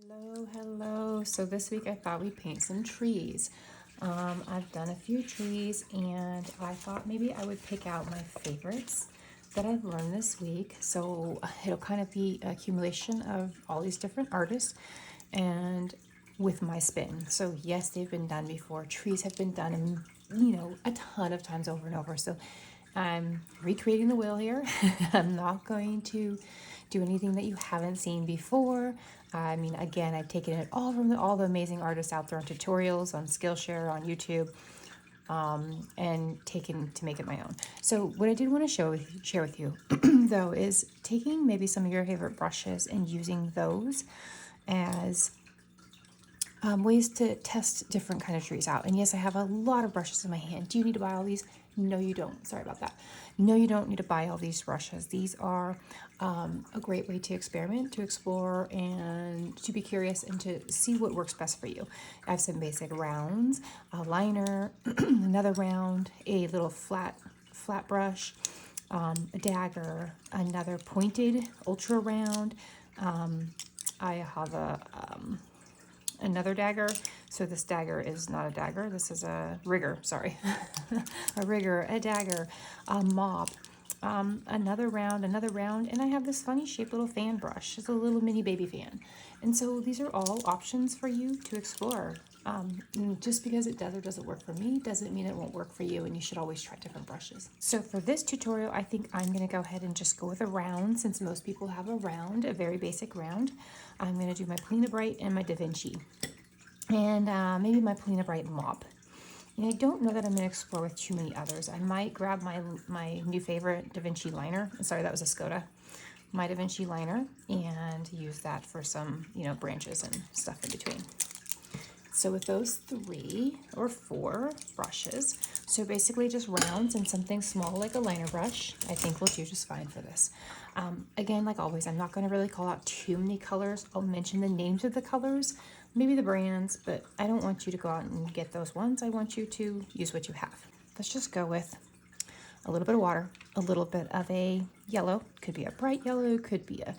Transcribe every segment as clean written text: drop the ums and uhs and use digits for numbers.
Hello. So this week I thought we'd paint some trees. I've done a few trees and I thought maybe I would pick out my favorites that I've learned this week. So it'll kind of be an accumulation of all these different artists and with my spin. So yes, they've been done before. Trees have been done, a ton of times over and over. So I'm recreating the wheel here. I'm not going to do anything that you haven't seen before. I mean, again, I've taken it all from all the amazing artists out there on tutorials, on Skillshare, on YouTube, and taken to make it my own. So what I did want to share with you, though, is taking maybe some of your favorite brushes and using those as ways to test different kind of trees out. And yes, I have a lot of brushes in my hand. Do you need to buy all these? No, you don't. Sorry about that. No, you don't need to buy all these brushes. These are a great way to experiment, to explore, and to be curious and to see what works best for you. I have some basic rounds, a liner, another round, a little flat brush, a dagger, another pointed ultra round. I have another dagger. So this dagger is not a dagger. This is a rigger, sorry. A rigger, a dagger, a mop, another round, and I have this funny shaped little fan brush. It's a little mini baby fan. And so these are all options for you to explore. Just because it does or doesn't work for me doesn't mean it won't work for you, and you should always try different brushes. So for this tutorial, I think I'm going to go ahead and just go with a round, since most people have a round, a very basic round. I'm going to do my Polina Bright and my Da Vinci, and maybe my Polina Bright mop. And I don't know that I'm going to explore with too many others. I might grab my new favorite Da Vinci liner. Sorry, that was a Skoda. My Da Vinci liner, and use that for some, branches and stuff in between. So with those 3 or 4 brushes, so basically just rounds and something small like a liner brush, I think will do just fine for this. Again, like always, I'm not going to really call out too many colors. I'll mention the names of the colors, maybe the brands, but I don't want you to go out and get those ones. I want you to use what you have. Let's just go with a little bit of water, a little bit of a yellow, could be a bright yellow, could be a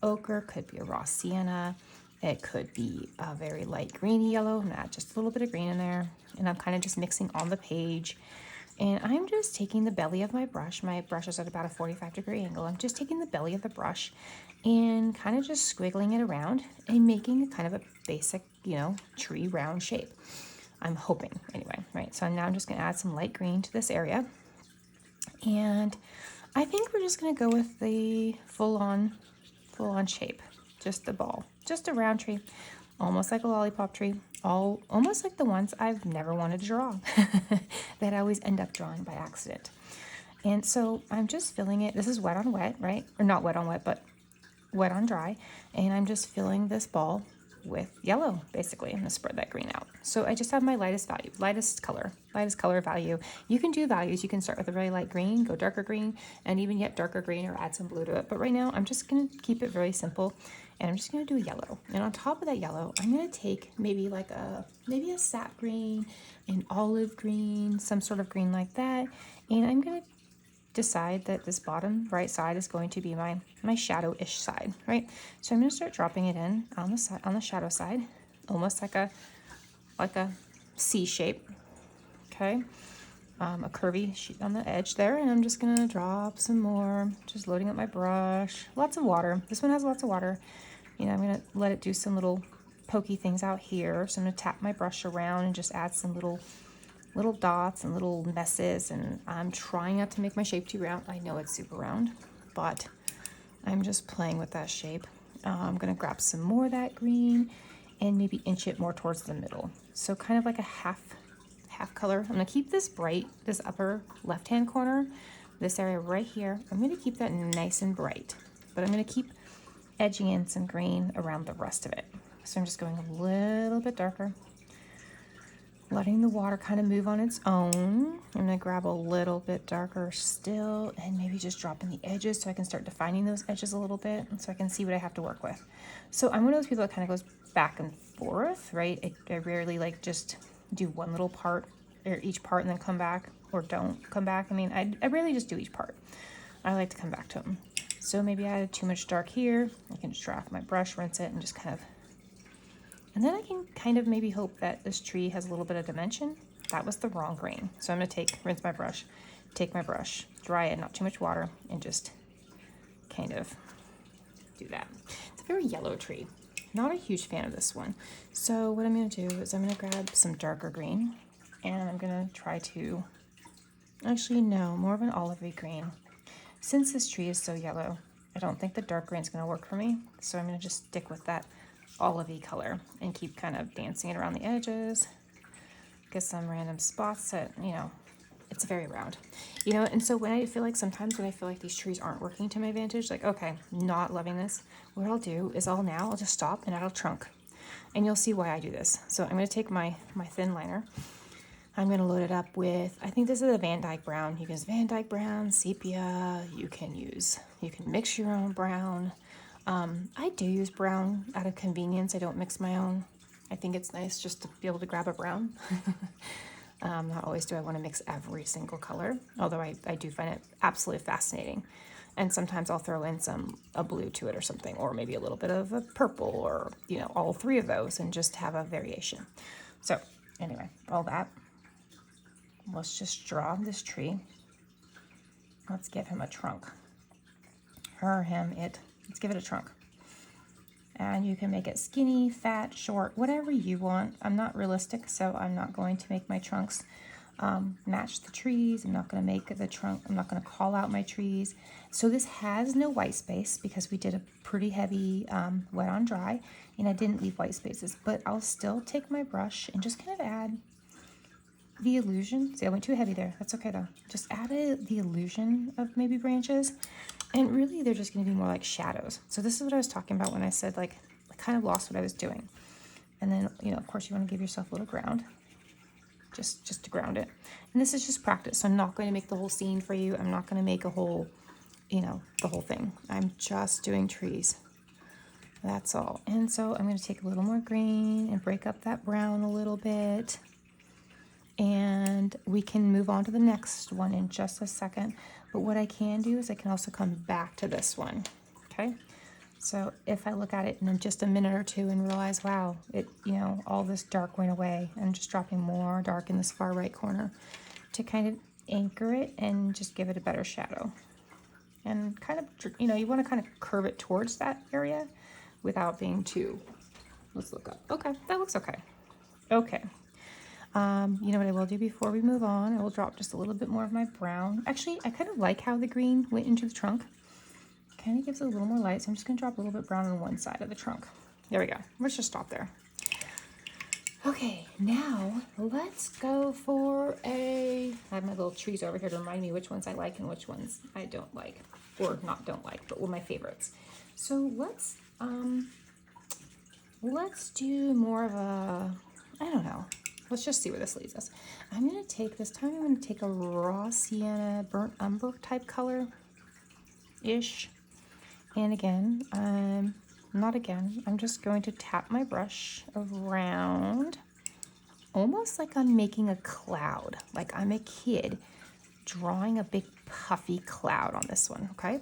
ochre, could be a raw sienna. It could be a very light greeny yellow, not just a little bit of green in there. And I'm kind of just mixing on the page. And I'm just taking the belly of my brush. My brush is at about a 45-degree angle. I'm just taking the belly of the brush and kind of just squiggling it around and making kind of a basic, tree round shape. I'm hoping anyway, right? So now I'm just going to add some light green to this area. And I think we're just going to go with the full-on shape. Just the ball, just a round tree, almost like a lollipop tree, almost like the ones I've never wanted to draw that I always end up drawing by accident. And so I'm just filling it. This is wet on wet, right? Or not wet on wet, but wet on dry. And I'm just filling this ball with yellow, basically. I'm going to spread that green out. So I just have my lightest color value. You can do values. You can start with a really light green, go darker green, and even yet darker green, or add some blue to it. But right now I'm just going to keep it very simple, and I'm just going to do a yellow. And on top of that yellow, I'm going to take maybe a sap green, an olive green, some sort of green like that. And I'm going to decide that this bottom right side is going to be my shadow-ish side, right? So I'm going to start dropping it in on the shadow side, almost like a C shape, okay? A curvy sheet on the edge there, and I'm just going to drop some more, just loading up my brush. Lots of water. This one has lots of water. I'm going to let it do some little pokey things out here. So I'm going to tap my brush around and just add some little dots and little messes, and I'm trying not to make my shape too round. I know it's super round, but I'm just playing with that shape. I'm going to grab some more of that green and maybe inch it more towards the middle. So kind of like a half color. I'm going to keep this bright, this upper left-hand corner, this area right here. I'm going to keep that nice and bright, but I'm going to keep edging in some green around the rest of it. So I'm just going a little bit darker, letting the water kind of move on its own. I'm going to grab a little bit darker still, and maybe just dropping the edges so I can start defining those edges a little bit, so I can see what I have to work with. So I'm one of those people that kind of goes back and forth, right? I rarely just do one little part or each part and then come back, or don't come back. I mean, I rarely just do each part. I like to come back to them. So maybe I added too much dark here. I can just dry off my brush, rinse it, and just kind of And then I can kind of maybe hope that this tree has a little bit of dimension. That was the wrong green. So I'm going to rinse my brush, take my brush, dry it, not too much water, and just kind of do that. It's a very yellow tree. Not a huge fan of this one. So what I'm going to do is I'm going to grab some darker green, and I'm going to try to, actually no, more of an olivey green. Since this tree is so yellow, I don't think the dark green is going to work for me. So I'm going to just stick with that olivey color and keep kind of dancing it around the edges. Get some random spots that, you know, it's very round, you know. And so when I feel like sometimes when I feel like these trees aren't working to my advantage, like, okay, not loving this, what I'll do is I'll just stop and add a trunk, and you'll see why I do this. So I'm going to take my thin liner. I'm going to load it up with, I think this is a Van Dyke brown. You can use Van Dyke brown, sepia. You can mix your own brown. I do use brown out of convenience. I don't mix my own. I think it's nice just to be able to grab a brown. Not always do I want to mix every single color, although I do find it absolutely fascinating. And sometimes I'll throw in a blue to it or something, or maybe a little bit of a purple, or, you know, all three of those, and just have a variation. So anyway, all that. Let's just draw this tree. Let's give him a trunk. Her, him, it. Let's give it a trunk. And you can make it skinny, fat, short, whatever you want. I'm not realistic, so I'm not going to make my trunks match the trees. I'm not going to make the trunk, I'm not going to call out my trees. So this has no white space because we did a pretty heavy wet on dry, and I didn't leave white spaces, but I'll still take my brush and just kind of add the illusion. See, I went too heavy there. That's okay though. Just add the illusion of maybe branches. And really, they're just going to be more like shadows. So this is what I was talking about when I said, like, I kind of lost what I was doing. And then, you know, of course, you want to give yourself a little ground, just to ground it. And this is just practice. So I'm not going to make the whole scene for you. I'm not going to make a whole, you know, the whole thing. I'm just doing trees. That's all. And so I'm going to take a little more green and break up that brown a little bit. And we can move on to the next one in just a second. But what I can do is I can also come back to this one, okay? So if I look at it in just a minute or two and realize, wow, you know, all this dark went away, I'm just dropping more dark in this far right corner to kind of anchor it and just give it a better shadow. And kind of, you know, you want to kind of curve it towards that area without being too, let's look up. Okay, that looks okay. Okay. You know what I will do before we move on? I will drop just a little bit more of my brown. Actually, I kind of like how the green went into the trunk. Kind of gives it a little more light, so I'm just going to drop a little bit brown on one side of the trunk. There we go. Let's just stop there. Okay, now let's go for I have my little trees over here to remind me which ones I like and which ones I don't like. Or not don't like, but were my favorites. So let's do more of a, I don't know. Let's just see where this leads us. I'm going to take, this time I'm going to take a raw sienna, burnt umber type color-ish. And again, I'm just going to tap my brush around, almost like I'm making a cloud, like I'm a kid drawing a big puffy cloud on this one, okay?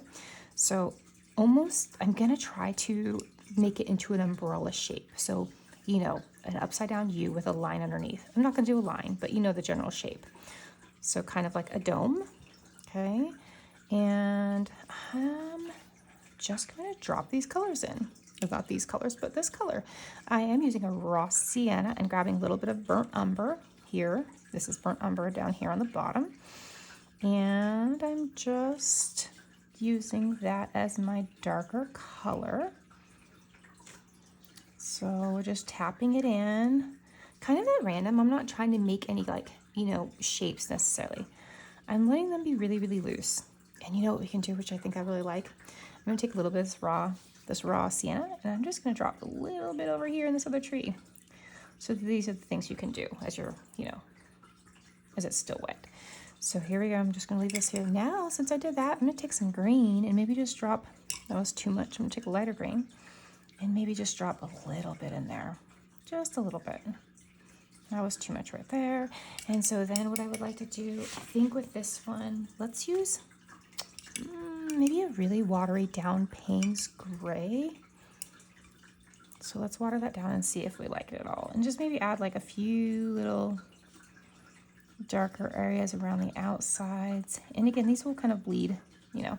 So almost, I'm going to try to make it into an umbrella shape. So, you know, an upside down U with a line underneath. I'm not going to do a line, but you know the general shape. So kind of like a dome, okay? And I'm just going to drop these colors in. Not these colors, but this color. I am using a raw sienna and grabbing a little bit of burnt umber here. This is burnt umber down here on the bottom. And I'm just using that as my darker color. So we're just tapping it in, kind of at random. I'm not trying to make any, like, you know, shapes necessarily. I'm letting them be really, really loose. And you know what we can do, which I think I really like? I'm going to take a little bit of this raw sienna, and I'm just going to drop a little bit over here in this other tree. So these are the things you can do as you're, you know, as it's still wet. So here we go. I'm just going to leave this here. Now, since I did that, I'm going to take some green and maybe just drop, that was too much. I'm going to take a lighter green. And maybe just drop a little bit in there, just a little bit. That was too much right there. And so then what I would like to do, I think with this one, let's use maybe a really watery down Payne's Gray. So let's water that down and see if we like it at all. And just maybe add like a few little darker areas around the outsides. And again, these will kind of bleed, you know.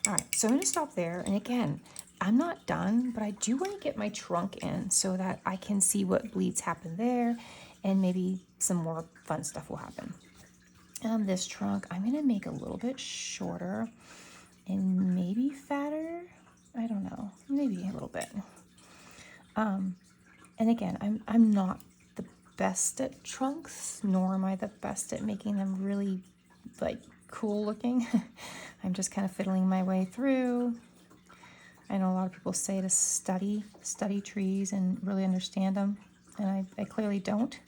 All right, so I'm gonna stop there. And again, I'm not done, but I do want to get my trunk in so that I can see what bleeds happen there, and maybe some more fun stuff will happen. This trunk, I'm gonna make a little bit shorter and maybe fatter. I don't know, maybe a little bit. And again, I'm not the best at trunks, nor am I the best at making them really like cool looking. I'm just kind of fiddling my way through. I know a lot of people say to study trees and really understand them, and I clearly don't.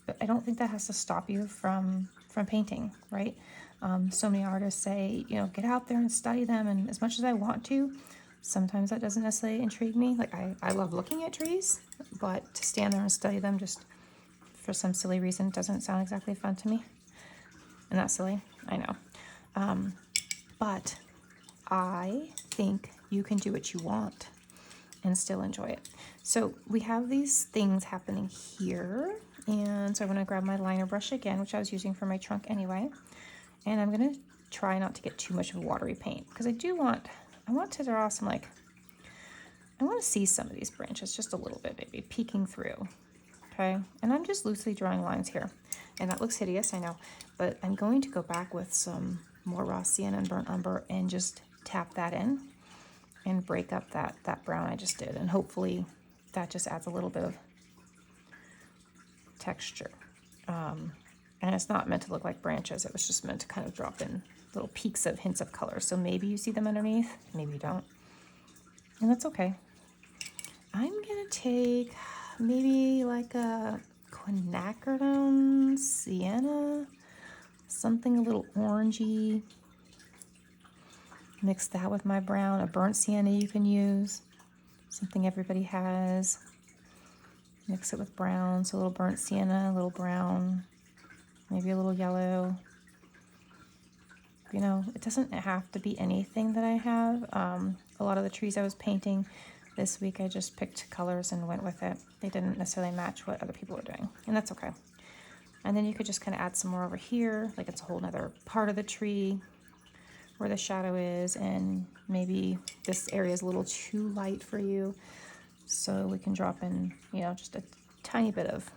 But I don't think that has to stop you from painting, right? So many artists say, you know, get out there and study them, and as much as I want to, sometimes that doesn't necessarily intrigue me. Like I love looking at trees, but to stand there and study them just for some silly reason doesn't sound exactly fun to me. And that's silly, I know. But I think you can do what you want and still enjoy it. So we have these things happening here. And so I'm gonna grab my liner brush again, which I was using for my trunk anyway. And I'm gonna try not to get too much of a watery paint, because I want to draw some, like, I want to see some of these branches just a little bit, maybe peeking through. Okay, and I'm just loosely drawing lines here. And that looks hideous, I know, but I'm going to go back with some more raw sienna and burnt umber and just tap that in and break up that brown I just did. And hopefully that just adds a little bit of texture. And it's not meant to look like branches. It was just meant to kind of drop in little peaks of hints of color. So maybe you see them underneath, maybe you don't. And that's okay. I'm gonna take maybe like a quinacridone sienna, something a little orangey. Mix that with my brown, a burnt sienna you can use, something everybody has. Mix it with brown, so a little burnt sienna, a little brown, maybe a little yellow. You know, it doesn't have to be anything that I have. A lot of the trees I was painting this week, I just picked colors and went with it. They didn't necessarily match what other people were doing, and that's okay. And then you could just kind of add some more over here, like it's a whole nother part of the tree where the shadow is, and maybe this area is a little too light for you. So we can drop in, you know, just a tiny bit of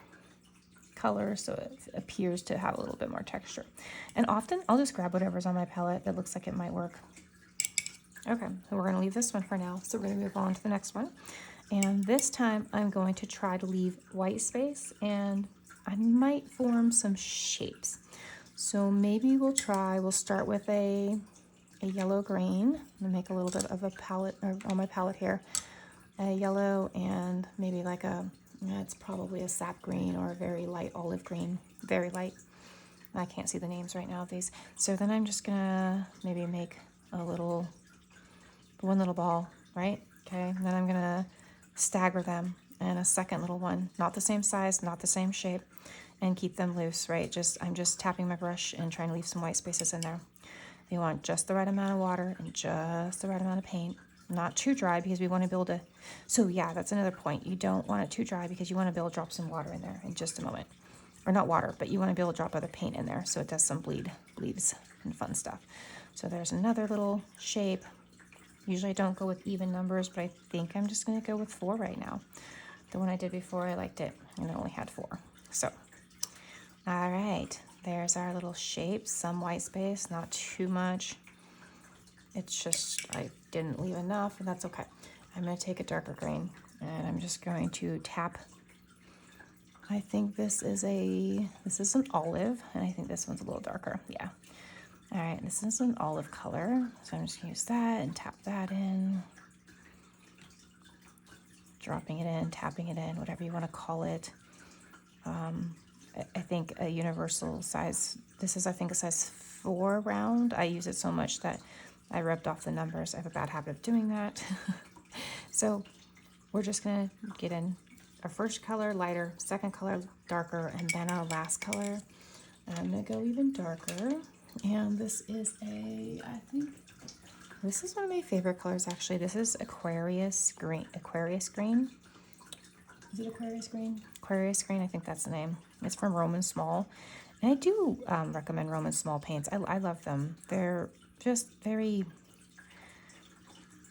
color so it appears to have a little bit more texture. And often I'll just grab whatever's on my palette that looks like it might work. Okay, so we're gonna leave this one for now. So we're gonna move on to the next one. And this time I'm going to try to leave white space, and I might form some shapes. So maybe we'll start with a yellow green. I'm gonna make a little bit of a palette on my palette here. A yellow and maybe like it's probably a sap green or a very light olive green, very light. I can't see the names right now of these. So then I'm just gonna maybe make one little ball, right? Okay, and then I'm gonna stagger them and a second little one, not the same size, not the same shape, and keep them loose, right? I'm just tapping my brush and trying to leave some white spaces in there. You want just the right amount of water and just the right amount of paint. Not too dry, because we want to be able to, so yeah, that's another point. You don't want it too dry because you want to be able to drop some water in there in just a moment. Or not water, but you want to be able to drop other paint in there so it does some bleeds and fun stuff. So there's another little shape. Usually I don't go with even numbers, but I think I'm just going to go with 4 right now. The one I did before, I liked it, and it only had 4. So, all right, there's our little shape. Some white space, not too much. It's just, I didn't leave enough, and that's okay. I'm going to take a darker green, and I'm just going to tap. I think this is an olive, and I think this one's a little darker. Yeah. All right, this is an olive color, so I'm just going to use that and tap that in. Dropping it in, tapping it in, whatever you want to call it. I think a universal size, this is, I think, a size 4 round. I use it so much that I rubbed off the numbers. I have a bad habit of doing that. So we're just gonna get in our first color lighter, second color darker, and then our last color. And I'm gonna go even darker. And this is I think this is one of my favorite colors actually. This is Aquarius green. Is it Aquarius Green? Aquarius Green, I think that's the name. It's from Roman Small. And I do recommend Roman Small paints. I love them. They're just very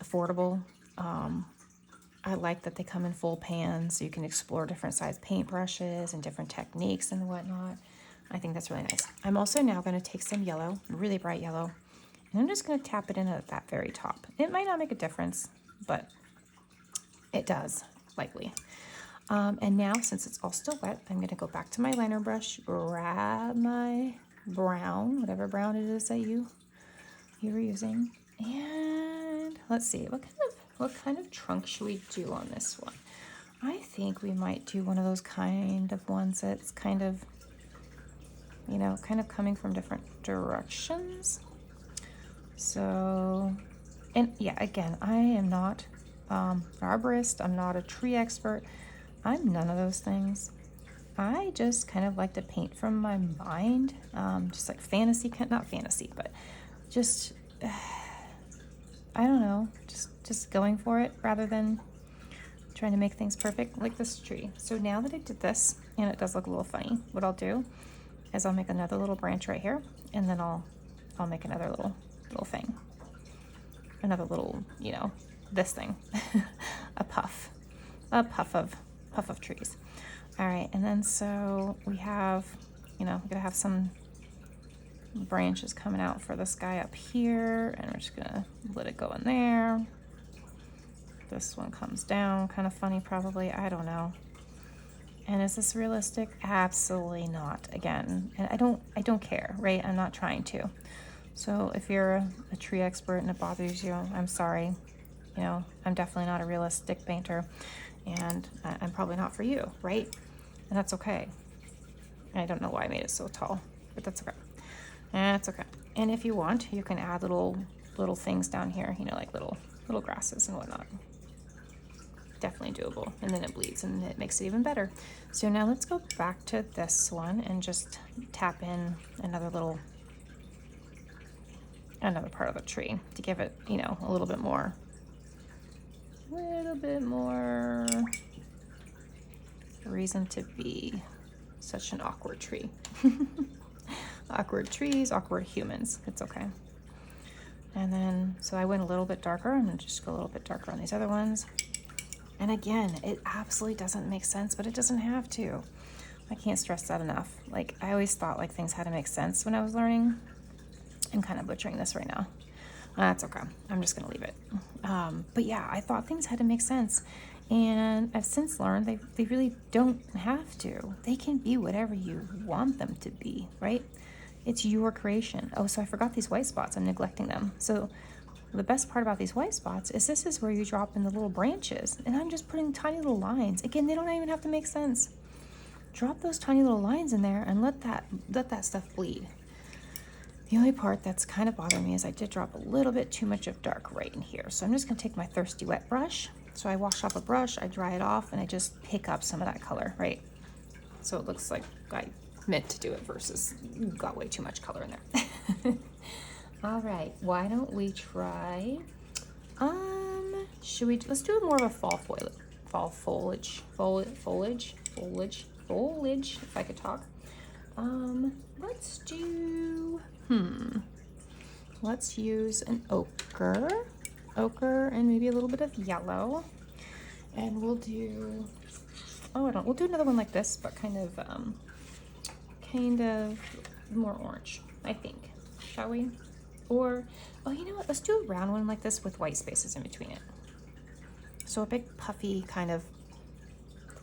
affordable. I like that they come in full pans, so you can explore different size paintbrushes and different techniques and whatnot. I think that's really nice. I'm also now going to take some yellow, really bright yellow, and I'm just going to tap it in at that very top. It might not make a difference, but it does, likely. And now, since it's all still wet, I'm going to go back to my liner brush, grab my brown, whatever brown it is that you were using, and let's see, what kind of trunk should we do on this one? I think we might do one of those kind of ones that's kind of, you know, kind of coming from different directions. So, and yeah, again, I am not an arborist. I'm not a tree expert. I'm none of those things. I just kind of like to paint from my mind, just like fantasy, not fantasy, but just, I don't know, just going for it rather than trying to make things perfect, like this tree. So now that I did this, and it does look a little funny, what I'll do is I'll make another little branch right here, and then I'll make another little thing, another little, you know, this thing, a puff of trees. All right, and then so we have, you know, we're gonna have some branches coming out for this guy up here, and we're just gonna let it go in there. This one comes down, kind of funny probably, I don't know. And is this realistic? Absolutely not. Again, and I don't care, right? I'm not trying to. So if you're a tree expert and it bothers you, I'm sorry. You know, I'm definitely not a realistic painter, and I'm probably not for you, right? And that's okay. I don't know why I made it so tall, but that's okay. That's okay. And if you want, you can add little things down here, you know, like little grasses and whatnot. Definitely doable. And then it bleeds and it makes it even better. So now let's go back to this one and just tap in another part of the tree to give it, you know, a little bit more reason to be such an awkward tree. Awkward trees, awkward humans. It's okay. And then, so I went a little bit darker. I'm gonna just go a little bit darker on these other ones. And again, it absolutely doesn't make sense, but it doesn't have to. I can't stress that enough. Like, I always thought like things had to make sense when I was learning. I'm kind of butchering this right now. That's okay. I'm just gonna leave it. But yeah, I thought things had to make sense. And I've since learned they really don't have to. They can be whatever you want them to be, right? It's your creation. Oh, so I forgot these white spots. I'm neglecting them. So the best part about these white spots is this is where you drop in the little branches. And I'm just putting tiny little lines. Again, they don't even have to make sense. Drop those tiny little lines in there and let that stuff bleed. The only part that's kind of bothering me is I did drop a little bit too much of dark right in here. So I'm just gonna take my thirsty wet brush. So I wash off a brush, I dry it off, and I just pick up some of that color, right? So it looks like I meant to do it versus got way too much color in there. All right, why don't we try, let's do more of a fall foliage, if I could talk. Let's do, let's use an ochre and maybe a little bit of yellow. And we'll do, we'll do another one like this, but kind of more orange, I think. Shall we? Or, oh, you know what? Let's do a round one like this with white spaces in between it. So a big puffy kind of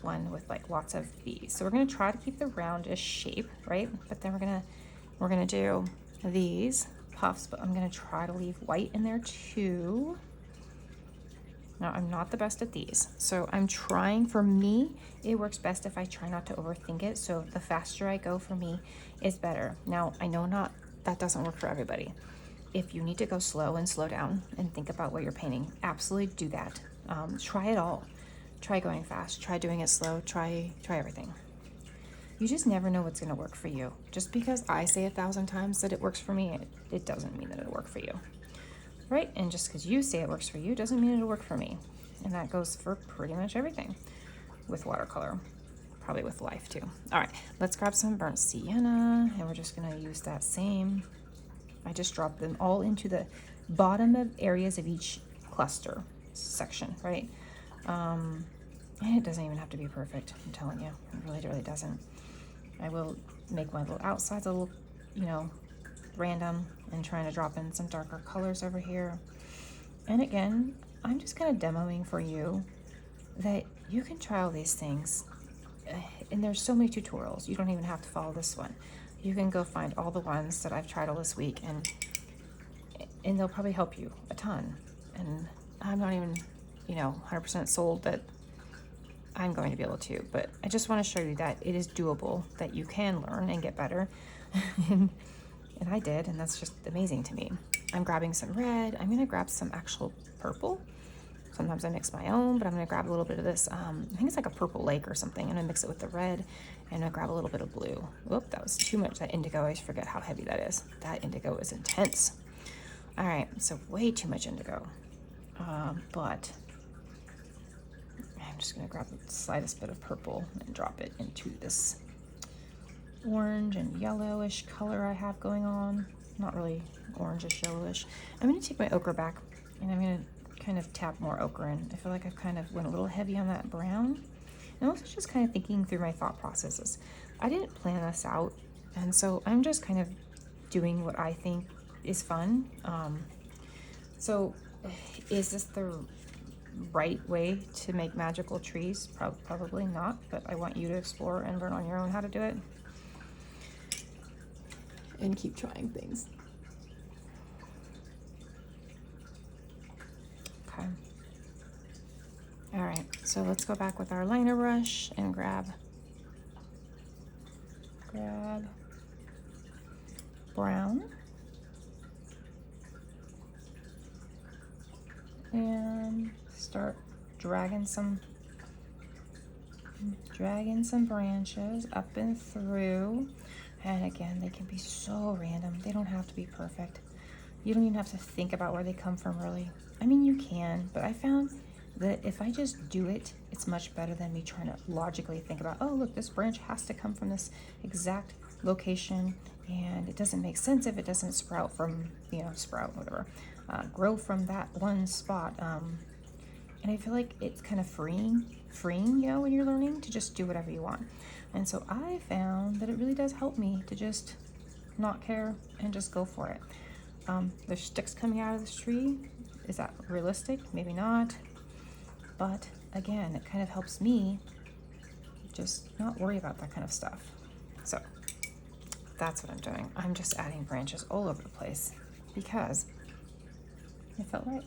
one with like lots of these. So we're gonna try to keep the roundish shape, right? But then we're gonna do these puffs, but I'm gonna try to leave white in there too. Now, I'm not the best at these, so I'm trying. For me, it works best if I try not to overthink it, so the faster I go for me is better. Now, I know that doesn't work for everybody. If you need to go slow and slow down and think about what you're painting, absolutely do that. Try it all. Try going fast, try doing it slow, try everything. You just never know what's gonna work for you. Just because I say 1,000 times that it works for me, it doesn't mean that it'll work for you. Right? And just because you say it works for you doesn't mean it'll work for me. And that goes for pretty much everything. with watercolor, probably with life too. All right, let's grab some burnt sienna, and we're just gonna use that same. I just dropped them all into the bottom of areas of each cluster section, right? And it doesn't even have to be perfect, I'm telling you. It really doesn't. I will make my little outsides a little, you know, random, and trying to drop in some darker colors over here. And again, I'm just kind of demoing for you that you can try all these things. And there's so many tutorials. You don't even have to follow this one. You can go find all the ones that I've tried all this week, and they'll probably help you a ton. And I'm not even, you know, 100% sold that I'm going to be able to, but I just want to show you that it is doable, that you can learn and get better. and I did, and that's just amazing to me. I'm grabbing some red. I'm going to grab some actual purple. Sometimes I mix my own, but I'm going to grab a little bit of this. I think it's like a purple lake or something. I'm going to mix it with the red, and I'll grab a little bit of blue. Whoop, that was too much. That indigo, I forget how heavy that is. That indigo is intense. All right, so way too much indigo. But I'm just going to grab the slightest bit of purple and drop it into this orange and yellowish color I have going on. Not really orangish, yellowish. I'm going to take my ochre back, and I'm going to kind of tap more ochre in. I feel like I've kind of went a little heavy on that brown. And also just kind of thinking through my thought processes. I didn't plan this out, and so I'm just kind of doing what I think is fun. So is this the right way to make magical trees? Probably not, but I want you to explore and learn on your own how to do it. And keep trying things. Okay. All right, so let's go back with our liner brush and grab brown. And start dragging some branches up and through. And again, they can be so random. They don't have to be perfect. You don't even have to think about where they come from, really. I mean, you can, but I found that if I just do it, it's much better than me trying to logically think about, oh, look, this branch has to come from this exact location, and it doesn't make sense if it doesn't sprout from, whatever, grow from that one spot. And I feel like it's kind of freeing, when you're learning to just do whatever you want. And so I found that it really does help me to just not care and just go for it. There's sticks coming out of this tree. Is that realistic? Maybe not. But again, it kind of helps me just not worry about that kind of stuff. So that's what I'm doing. I'm just adding branches all over the place because it felt right.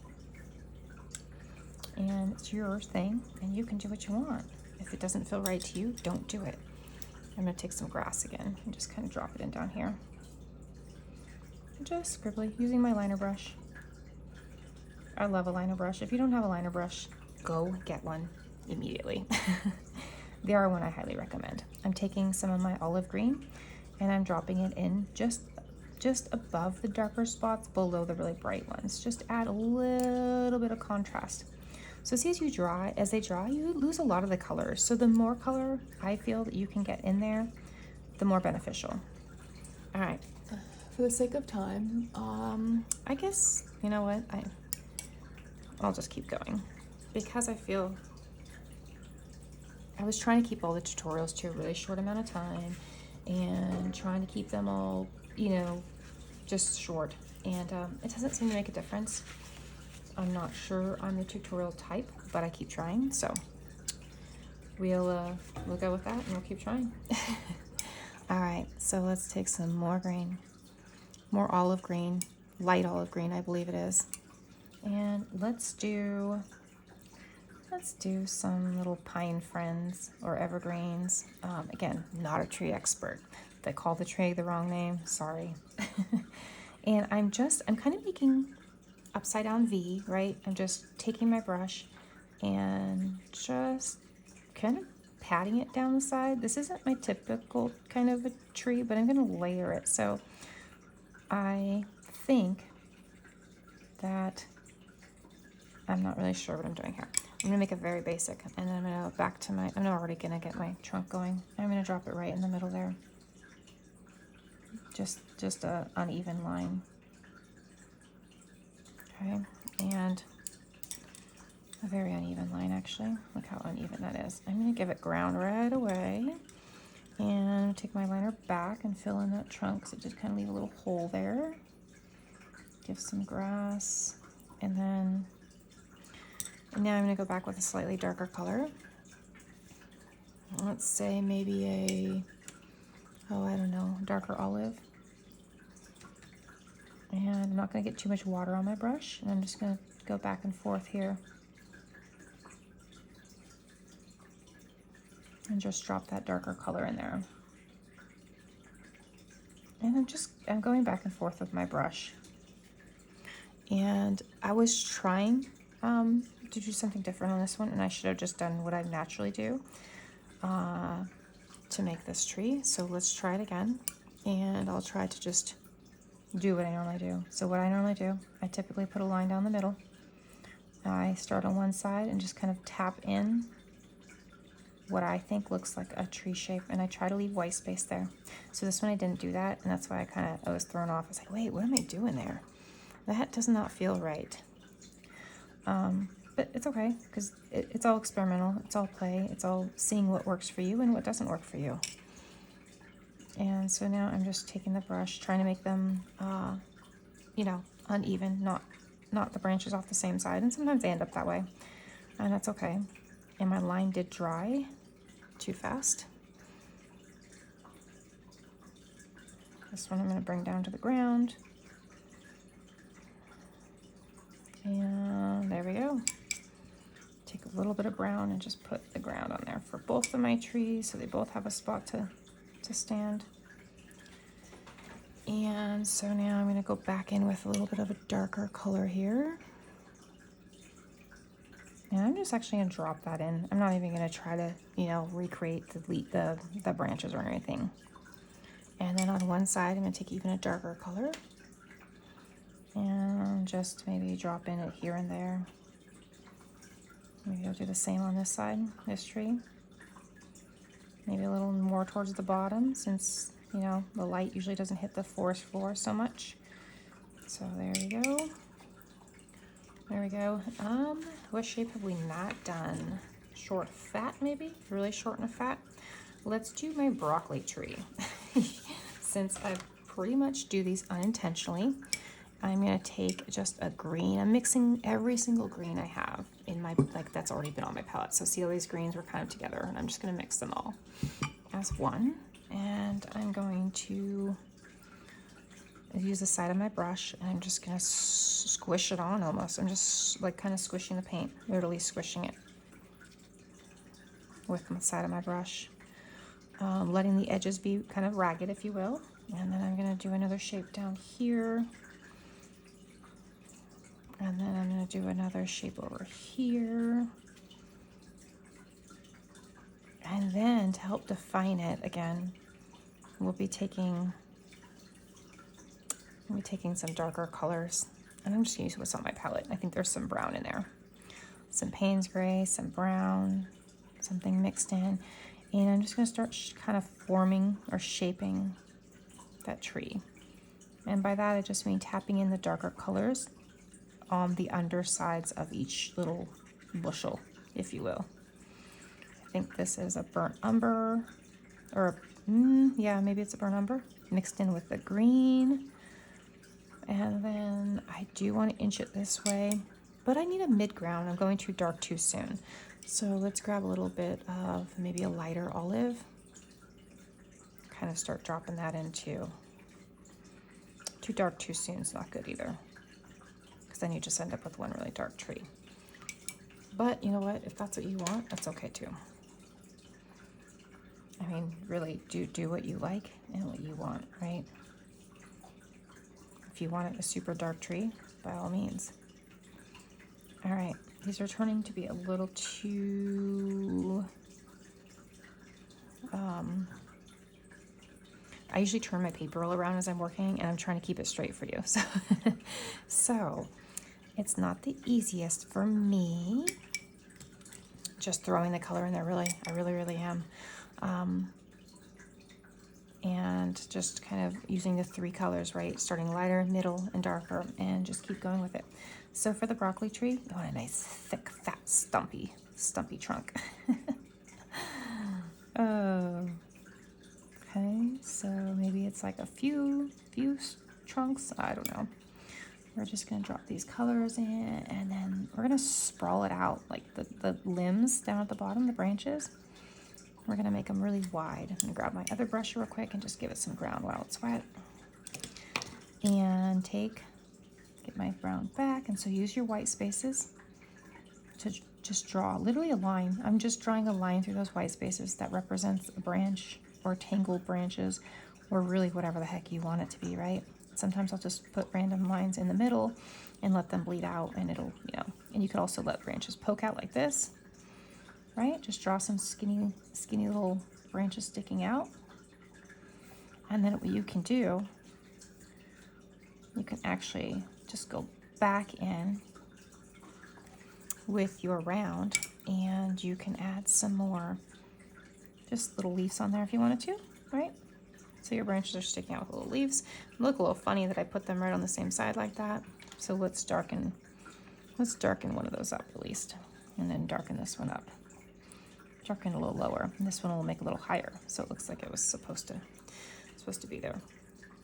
And it's your thing, and you can do what you want. If it doesn't feel right to you, don't do it. I'm gonna take some grass again and just kind of drop it in down here. Just scribbly, using my liner brush. I love a liner brush. If you don't have a liner brush, go get one immediately. They are one I highly recommend. I'm taking some of my olive green and I'm dropping it in just above the darker spots, below the really bright ones. Just add a little bit of contrast. So see, as they dry, you lose a lot of the colors. So the more color I feel that you can get in there, the more beneficial. All right, for the sake of time, I guess, you know what, I'll just keep going because I feel I was trying to keep all the tutorials to a really short amount of time and trying to keep them all, just short. And it doesn't seem to make a difference. I'm not sure I'm the tutorial type, but I keep trying. So we'll go with that and we'll keep trying. All right, so let's take some more green, more olive green, light olive green, I believe it is. And let's do some little pine friends or evergreens. Again, not a tree expert. If I call the tree the wrong name, sorry. And I'm kind of making upside down V, right? I'm just taking my brush and just kind of patting it down the side. This isn't my typical kind of a tree, but I'm going to layer it. So I think that I'm not really sure what I'm doing here. I'm gonna make it very basic, and then I'm gonna go back to I'm already gonna get my trunk going. I'm gonna drop it right in the middle there. Just a uneven line. Okay, and a very uneven line actually. Look how uneven that is. I'm gonna give it ground right away, and take my liner back and fill in that trunk, so just kind of leave a little hole there. Give some grass, and then now I'm gonna go back with a slightly darker color. Let's say maybe I don't know, darker olive. And I'm not gonna get too much water on my brush, and I'm just gonna go back and forth here. And just drop that darker color in there. And I'm going back and forth with my brush. And I was trying to do something different on this one, and I should have just done what I naturally do to make this tree. So let's try it again, and I'll try to just do what I normally do. So what I normally do, I typically put a line down the middle. I start on one side and just kind of tap in what I think looks like a tree shape, and I try to leave white space there. So this one I didn't do that, and that's why I was thrown off. I was like, wait, what am I doing there? That does not feel right. But it's okay, because it's all experimental, it's all play, it's all seeing what works for you and what doesn't work for you. And so now I'm just taking the brush, trying to make them, you know, uneven, not the branches off the same side, and sometimes they end up that way, and that's okay. And my line did dry too fast. This one I'm going to bring down to the ground. And there we go. Take a little bit of brown and just put the ground on there for both of my trees, so they both have a spot to stand. And so now I'm going to go back in with a little bit of a darker color here. And I'm just actually going to drop that in. I'm not even going to try to, you know, recreate the branches or anything. And then on one side, I'm going to take even a darker color. And just maybe drop in it here and there. Maybe I'll do the same on this side, this tree. Maybe a little more towards the bottom, since, you know, the light usually doesn't hit the forest floor so much. So there we go. There we go. What shape have we not done? Short fat, maybe? Really short and a fat? Let's do my broccoli tree. Since I pretty much do these unintentionally, I'm gonna take just a green. I'm mixing every single green I have in my, that's already been on my palette. So see, all these greens were kind of together, and I'm just gonna mix them all as one. And I'm going to use the side of my brush, and I'm just gonna squish it on almost. I'm just like kind of squishing the paint, literally squishing it with the side of my brush, letting the edges be kind of ragged, if you will. And then I'm gonna do another shape down here. And then I'm gonna do another shape over here. And then to help define it again, we'll be taking some darker colors, and I'm just gonna use what's on my palette. I think there's some brown in there, some Payne's gray, some brown, something mixed in, and I'm just gonna start kind of forming or shaping that tree. And by that, I just mean tapping in the darker colors on the undersides of each little bushel, if you will. I think this is a burnt umber, or yeah, maybe it's a burnt umber mixed in with the green. And then I do want to inch it this way, but I need a mid-ground. I'm going too dark too soon. So let's grab a little bit of maybe a lighter olive. Kind of start dropping that in too. Too dark too soon is not good either, because then you just end up with one really dark tree. But you know what? If that's what you want, that's okay too. I mean, really do what you like and what you want, right? If you want it a super dark tree, by all means. All right, these are turning to be a little too, I usually turn my paper roll around as I'm working, and I'm trying to keep it straight for you. So it's not the easiest for me just throwing the color in there, really. I really am. And just kind of using the 3 colors, right? Starting lighter, middle, and darker, and just keep going with it. So for the broccoli tree, you want a nice, thick, fat, stumpy trunk. Oh, okay, so maybe it's like a few trunks, I don't know. We're just gonna drop these colors in, and then we're gonna sprawl it out, like the limbs down at the bottom, the branches. We're gonna make them really wide. I'm gonna grab my other brush real quick and just give it some ground while it's wet. And get my brown back, and so use your white spaces to just draw literally a line. I'm just drawing a line through those white spaces that represents a branch or tangled branches, or really whatever the heck you want it to be, right? Sometimes I'll just put random lines in the middle and let them bleed out, and it'll, and you could also let branches poke out like this, right? Just draw some skinny little branches sticking out. And then what you can do, you can actually just go back in with your round, and you can add some more just little leaves on there if you wanted to, right? So your branches are sticking out with little leaves. Look a little funny that I put them right on the same side like that. So let's darken one of those up at least, and then darken this one up. Darken a little lower, and this one will make a little higher, so it looks like it was supposed to be there,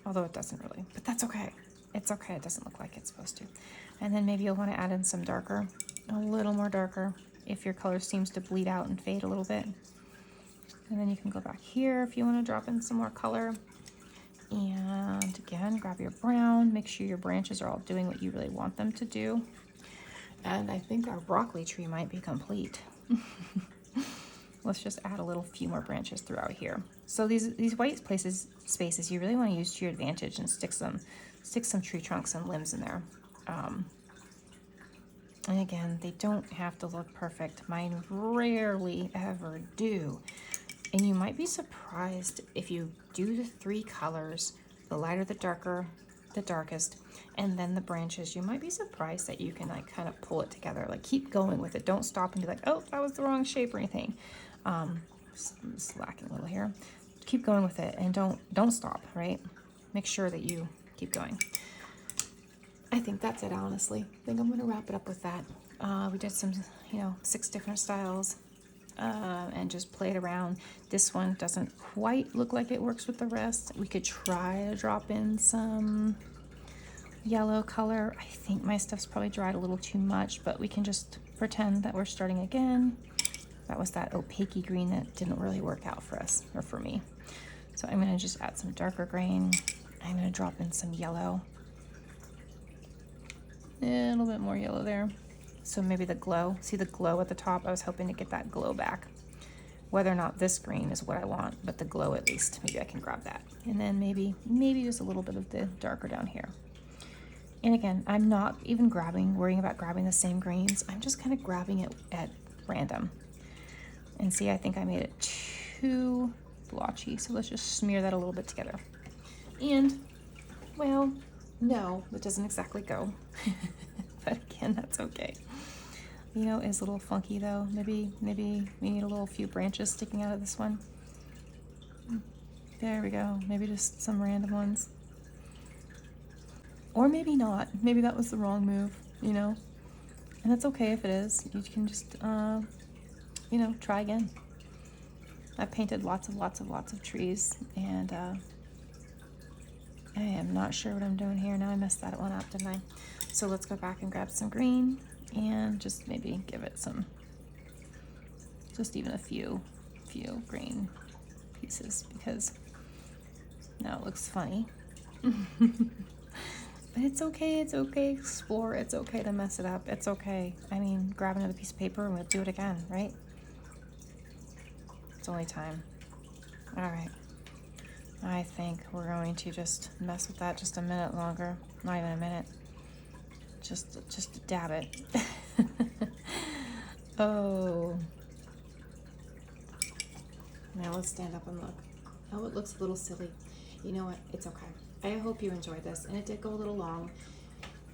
although it doesn't really, but that's okay. It's okay, it doesn't look like it's supposed to. And then maybe you'll want to add in some darker, a little more darker, if your color seems to bleed out and fade a little bit. And then you can go back here if you want to drop in some more color. And again, grab your brown, make sure your branches are all doing what you really want them to do. And I think our broccoli tree might be complete. Let's just add a few more branches throughout here. So these white spaces you really want to use to your advantage, and stick some tree trunks and limbs in there. And again, they don't have to look perfect. Mine rarely ever do. And you might be surprised if you do the 3 colors, the lighter, the darker, the darkest, and then the branches. You might be surprised that you can like kind of pull it together. Like, keep going with it. Don't stop and be like, oh, that was the wrong shape or anything. Slacking a little here. Keep going with it, and don't stop, right? Make sure that you keep going. I think that's it, honestly. I think I'm gonna wrap it up with that. We did some, 6 different styles, and just played around. This one doesn't quite look like it works with the rest. We could try to drop in some yellow color. I think my stuff's probably dried a little too much, but we can just pretend that we're starting again. That was that opaque green that didn't really work out for us, or for me. So I'm gonna just add some darker green. I'm gonna drop in some yellow. A little bit more yellow there. So maybe the glow, see the glow at the top? I was hoping to get that glow back. Whether or not this green is what I want, but the glow at least, maybe I can grab that. And then maybe just a little bit of the darker down here. And again, I'm not even worrying about grabbing the same greens. I'm just kind of grabbing it at random. And see, I think I made it too blotchy, so let's just smear that a little bit together. And, well, no, it doesn't exactly go. But again, that's okay. It's a little funky though. Maybe we need a few branches sticking out of this one. There we go. Maybe just some random ones. Or maybe not. Maybe that was the wrong move, And that's okay if it is. You can just, try again. I've painted lots of trees, and I am not sure what I'm doing here. Now I messed that one up, didn't I? So let's go back and grab some green, and just maybe give it just even a few green pieces, because now it looks funny. But it's okay, explore, it's okay to mess it up, it's okay. I mean, grab another piece of paper and we'll do it again, right? It's only time. All right. I think we're going to just mess with that just a minute longer. Not even a minute. Just dab it. Oh. Now let's stand up and look. Oh, it looks a little silly. You know what? It's okay. I hope you enjoyed this, and it did go a little long.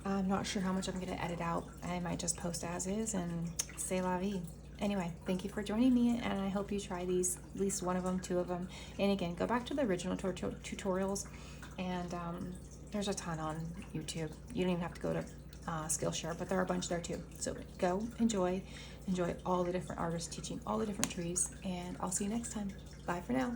I'm not sure how much I'm going to edit out. I might just post as is and say la vie. Anyway, thank you for joining me, and I hope you try these, at least one of them, two of them. And again, go back to the original tutorials, and there's a ton on YouTube. You don't even have to go to Skillshare, but there are a bunch there too. So go enjoy all the different artists teaching all the different trees, and I'll see you next time. Bye for now.